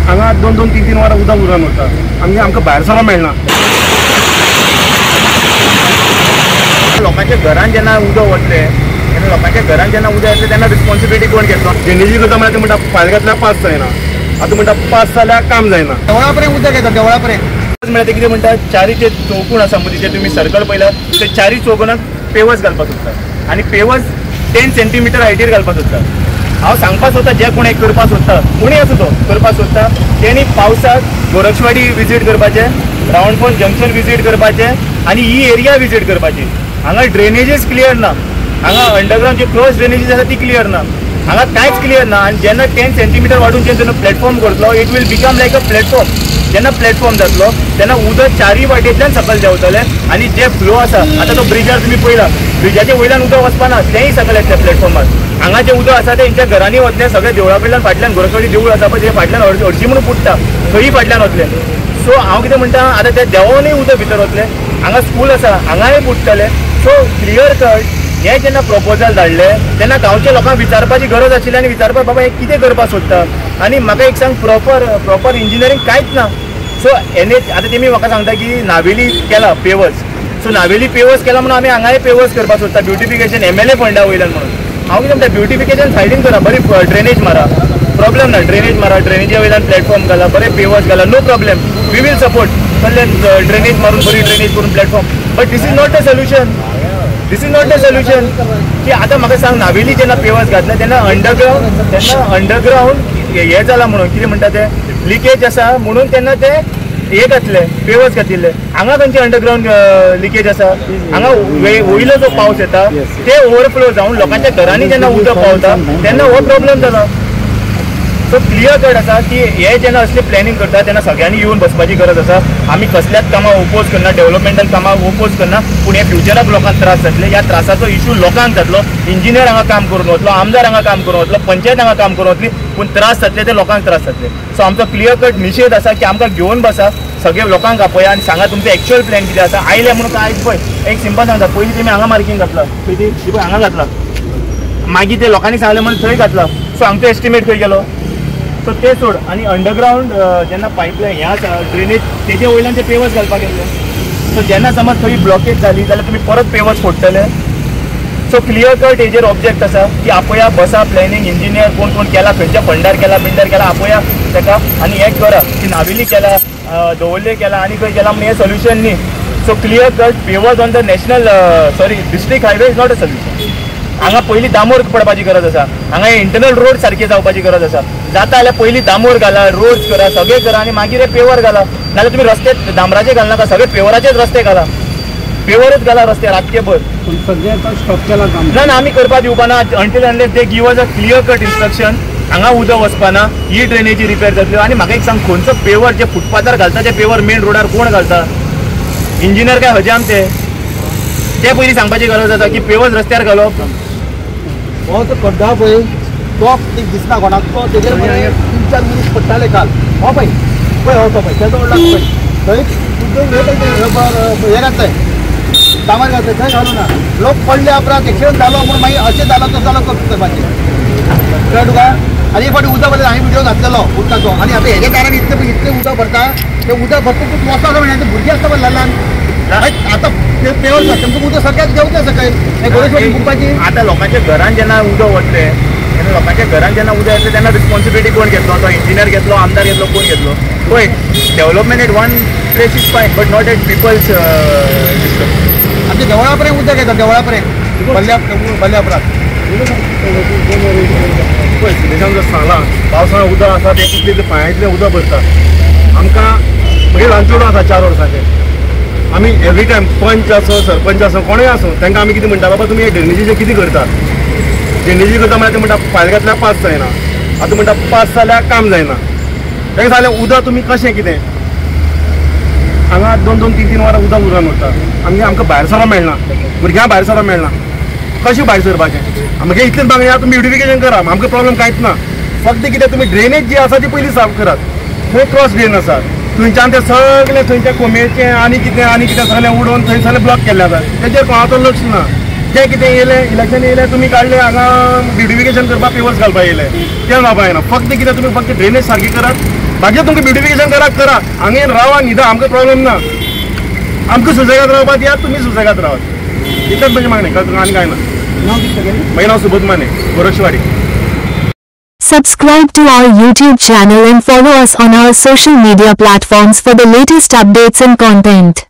हांगा 2-2-3-3 वरां उदक उरून वता, आमकां भायर सरपाक मेळना। लोकांच्या घरान जेन्ना उदक वतले तेन्ना लोकांच्या घरान जेन्ना उदक येतलें तेन्ना रिस्पॉन्सिबिलिटी कोण घेतलो? ड्रेनेजी करता म्हळ्यार ते म्हणटा फायल घातल्यार पास जायना, आतां म्हणटा पास जाल्यार काम जायना। देवळा पर्यंत उदक येता, देवळा पर्यंत म्हळ्यार ते कितें म्हणटा, चारी जे चौकूण आसा मदीं जे तुमी सर्कल पळयला ते चारी चौकोनाक पेवर्स घालपाक सोदता आनी पेवर्स 10 सेंटीमीटर हायटीर घालपाक सोदता। हांव सांगपाक सोदता जे कोण एक करपाक सोदता, कोणूय आसूं तो करपाक सोदता, तेणी पावसाक गोरक्षवाडी विजीट करपाचें, रावंडफोन जंक्शन विजीट करपाचें आनी ही एरिया विजीट करपाची। हांगा ड्रेनेजीस क्लियर ना, हांगा अंडरग्राउंड जे क्रॉस ड्रेनेजीस आसा ती क्लियर ना, हांगा कांयच क्लियर ना। आनी जेन्ना 10 सेंटीमीटर वाडून जेन्ना प्लॅटफॉर्म करतलो it will become like a platform. जेन्ना प्लॅटफॉर्म जातलो तेन्ना उदक चारी वाटेंतल्यान सकयल देंवतलें आनी जे फ्लो आसा, आतां तो ब्रिजार तुमी पळयला, ब्रिजाच्या वयल्यान उदक वचपाना, तेंय सकयल येतलें प्लॅटफॉर्मार। हांगा जे उदक आसा तें हेंच्या घरांनी वतलें, सगळे देवळा कडल्यान फाटल्यान गोरक्षवाडी देवूळ आसा पळय, फाटल्यान हरशी म्हणून फुट्टा, थंय फाटल्यान वतलें। सो हांव कितें म्हणटा, आतां त्या देवानूय उदक भितर वतलें, हांगा स्कूल आसा हांगाय बुडटलें। सो क्लियर कट हे जेन्ना प्रपोजल धाडलें तेन्ना गांवच्या लोकांक विचारपाची गरज आशिल्ली आनी विचारपाक बाबा हे कितें करपाक सोदता। आनी म्हाका एक सांग, प्रॉपर इंजिनियरींग कांयच ना। सो आतां तेमी म्हाका सांगता की नावेली केला पेवर्स, सो नावेली पेवर्स केला म्हणून आमी हांगाय पेवर्स करपाक सोदता, ब्युटिफिकेशन MLA फंडा वयल्यान म्हणून। हांव कितें म्हणटा, ब्युटिफिकेशन सायडीन करा, बरी ड्रेनेज मारा, प्रॉब्लेम ना, ड्रेनेज मारा, ड्रेनेजा वयल्यान प्लॅटफॉर्म घाला, बरे पेवर्स घाला, no problem, we will support. कसलें ड्रेनेज मारून बरी ड्रेनेज करून platform, but this is not a solution, this is not a solution. की आतां म्हाका सांग, नावेली जेन्ना पेवर्स घातले तेन्ना अंडरग्राउंड हे जाला म्हणून कितें म्हणटा ते लिकेज आसा म्हणून तेन्ना ते हे घातले पेवर्स घातिल्ले। हांगा खंयचे अंडरग्राउंड लिकेज आसा, हांगा वयलो जो पावस येता ते ओवरफ्लो जावन लोकांच्या घरांनी जेन्ना उदक पावता तेन्ना हो प्रॉब्लेम जाला। सो क्लियर कट आसा की हे जेन्ना असले प्लॅनिंग करता तेन्ना सगळ्यांनी येवन बसपाची गरज आसा। आमी कसल्याच कामां ओपोज करना, डेव्हलपमेंटल कामां ओपोज करना, पूण हे फ्युचराक लोकांक त्रास जातले, ह्या त्रासाचो इश्यू लोकांक जातलो। इंजिनियर हांगा काम करून वतलो, आमदार हांगा काम करून वतलो, पंचायत हांगा काम करून वतली, पूण त्रास जातले ते लोकांक त्रास जातले। सो आमचो क्लियर कट निशेध आसा की आमकां घेवन बसा, सगळे लोकांक आपया आनी सांगा तुमचो एक्चुअल प्लॅन कितें आसा। आयले म्हणून आयज पळय एक सिंपल सांगता, पयलीं तेमी हांगा मार्किंग घातला, पळय हांगा घातला, मागीर ते लोकांनी सांगलें म्हणून थंय घातला। सो आमचो एस्टिमेट खंय गेलो? सो ते सोड। आनी अंडरग्राउंड जेन्ना पायपलायन ह्या ड्रेनेज तेजे वयल्यान ते पेवर्स घालपाक गेले, सो जेन्ना समज थंय ब्लॉकेज जाली जाल्यार तुमी परत पेवर्स फोडटले। सो क्लियर कट हेजेर ऑब्जेक्ट आसा की आपया, बसा, प्लॅनिंग, इंजिनियर कोण कोण केला, खंयच्या फंडार केला, बिंडार केला, आपया ताका आनी एक करा की नावेली केला, दवल्ले केला आनी खंय केला म्हणून हें सोल्युशन न्ही। So clear cut pavers on the national district highway is not a solution. हांगा पयलीं दामोर पडपाची गरज आसा, हांगा इंटरनल रोड सारके जावपाची गरज आसा। जाता जाल्यार पयलीं दामोर घाला, रोड्स करा, सगळे करा आनी मागीर हे पेवर घाला। नाजाल्यार तुमी रस्ते डांबराचे घालनाका, सगळे पेवराचेच रस्ते घाला, पेवरच घाला रस्ते रातचेभर। ना आमी करपा दिवपा ना until unless they give us a clear cut instruction. हांगा उदक वचपाना, ही ड्रेनेजी रिपेर जातल्यो। आनी म्हाका एक सांग, खंयचो पेवर जे फुटपाथार घालता ते पेवर मेन रोडार कोण घालता? इंजिनियर काय हजाम ते पयलीं सांगपाची गरज आसा की पेवर्स रस्त्यार घालप। हो तो खड्डा पळय तो दिसना कोणाक, तो तेजेर 3-4 मनीस पडटाले काल। हो पळय पळय हो तो पळय तेजो व्हडलो पळय थंय हे घातलंय, दामार घातलंय, थंय घालूं ना। लोक पडले अपराध, एक्सिडंट जालो म्हणून मागीर अशें जालो तो जालो करपाचें कळ्ळें तुका। आनी एक फावटी उदक भरता, हांवें व्हिडिओ घातलेलो उदकाचो, आनी आतां हेज्या कारण इतलें उदक भरता, ते उदक भरता वचपाचो म्हणजे भुरगीं आसता पळय ल्हान आतां पेवर तुमकां उदक सगळ्याक देंवता सकयल हे गोरक्षवाडी फुटपाची। आतां लोकांच्या घरान जेन्ना उदक वतले तेन्ना लोकांच्या घरान जेन्ना उदक येतलें तेन्ना रिस्पॉन्सिबिलिटी कोण घेतलो? तो इंजिनियर घेतलो, आमदार घेतलो, कोण घेतलो? पळय development at one place is fine but not at people's disturb. आमच्या देवळा पर्यंत उदक येता, देवळा पर्यंत भल्ल्या अपराध पळय सिलेक्शन जर सांगलां पावसाळ्यांत उदक आसा तें कितलें पांयातलें उदक भरता। आमकां म्हगे ल्हान चेडूं आसा 4 वर्सांचें, आमी एवरी टायम पंच आसूं, सरपंच आसूं, कोणूय आसूं तांकां आमी कितें म्हणटा, बाबा तुमी हे ड्रेनेजीचें कितें करता? ड्रेनेजी करता म्हळ्यार ते म्हणटा फायल घातल्यार पास जायना, आतां म्हणटा पास जाल्यार काम जायना। ताका सांगलें उदक तुमी कशें कितें? हांगा 2-2-3-3 वरां उदक उरून वता, आमकां भायर सरपाक मेळना, भुरग्यांक भायर सरपाक मेळना, कशें भायर सरपाचें? आमगे इतलेंच मागणी आहा, तुमी ब्युटिफिकेशन करा, आमकां प्रॉब्लेम कांयच ना। फक्त कितें तुमी ड्रेनेज जी आसा ती पयलीं साफ करात। थंय क्रॉस ड्रेन आसा, थंयच्यान ते सगळे थंयच्या कोमेचें आनी कितें सगळें उडोवन थंय सगळें ब्लॉक केल्लें आसा, तेजेर कोणाचो लक्ष ना। जे कितें येयलें इलेक्शन येयलें तुमी काडलें, हांगा ब्युटिफिकेशन करपाक पेवर्स घालपाक येयले, तें जावपाक जायना। फक्त कितें तुमी फक्त ड्रेनेज सारकी करात बाकी तुमकां ब्युटिफिकेशन करा हांगा रावा न्हिदा आमकां प्रॉब्लेम ना आमकां सुसेगाद रावपाक दियात तुमी सुसेगाद रावात इतलेंच म्हणजे मागणें कळ्ळें आनी कांय ना म्हजें नांव Subodh Mane गोरक्षवाडी. Subscribe to our YouTube channel and follow us on our social media platforms for the latest updates and content.